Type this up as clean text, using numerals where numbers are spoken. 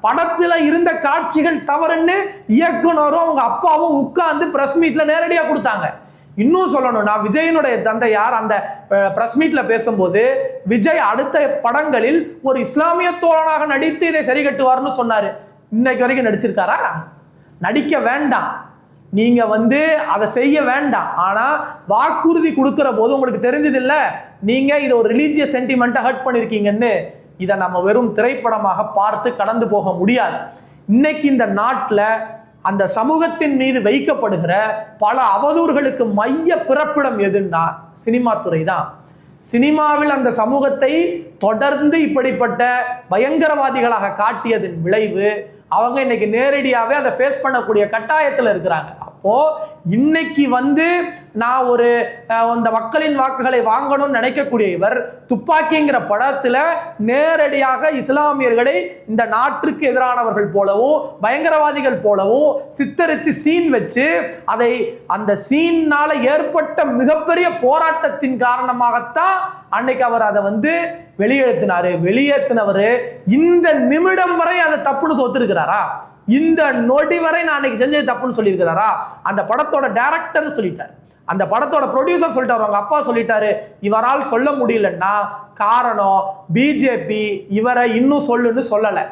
படத்துல இருந்த காட்சிகள் தவறுன்னு இயக்குனரும் அவங்க அப்பாவும் உட்கார்ந்து பிரஸ் மீட்ல நேரடியாக கொடுத்தாங்க. இன்னும் சொல்லணும்னா விஜயனுடைய தந்தையார் அந்த பிரஸ் மீட்ல பேசும்போது விஜய் அடுத்த படங்களில் ஒரு இஸ்லாமிய தோழனாக நடித்து இதை சரி கட்டுவார்னு சொன்னாரு. இன்னைக்கு வரைக்கும் நடிச்சிருக்காரா? நடிக்க வேண்டாம், நீங்க அதை செய்ய வேண்டாம். ஆனா வாக்குறுதி கொடுக்கிற போது உங்களுக்கு தெரிஞ்சது இல்ல, நீங்க இதை ஒரு ரிலீஜியஸ் சென்டிமெண்ட்டை ஹர்ட் பண்ணிருக்கீங்கன்னு. இதை நம்ம வெறும் திரைப்படமாக பார்த்து கடந்து போக முடியாது. இன்னைக்கு இந்த நாட்டில் அந்த சமூகத்தின் மீது வைக்கப்படுகிற பல அவதூறுகளுக்கு மைய பிறப்பிடம் எதுன்னா சினிமா துறை தான். சினிமாவில் அந்த சமூகத்தை தொடர்ந்து இப்படிப்பட்ட பயங்கரவாதிகளாக காட்டியதன் விளைவு அவங்க இன்னைக்கு நேரடியாகவே அதை ஃபேஸ் பண்ணக்கூடிய கட்டாயத்தில் இருக்கிறாங்க. அப்போ இன்னைக்கு நான் அந்த மக்களின் வாக்குகளை வாங்கணும்னு நினைக்கக்கூடிய இவர் துப்பாக்கிங்கிற படத்துல நேரடியாக இஸ்லாமியர்களை இந்த நாட்டுக்கு எதிரானவர்கள் போலவும் பயங்கரவாதிகள் போலவும் சித்தரிச்சு சீன் வச்சு அதை அந்த சீன்னால ஏற்பட்ட மிகப்பெரிய போராட்டத்தின் காரணமாகத்தான் அன்னைக்கு அவர் அதை வெளியேற்றினவர் இந்த நிமிடம் வரை அதை தப்புன்னு சொத்திருக்கிறாரா? இந்த நொடி வரை நான் அன்னைக்கு செஞ்சது தப்புன்னு சொல்லியிருக்கிறாரா? அந்த படத்தோட டைரக்டர் சொல்லிட்டார், அந்த படத்தோட ப்ரொடியூசர் சொல்லிட்டாரு, அவங்க அப்பா சொல்லிட்டாரு. இவரால் சொல்ல முடியலன்னா காரணம் பிஜேபி இவரை இன்னும் சொல்லுன்னு சொல்லலை.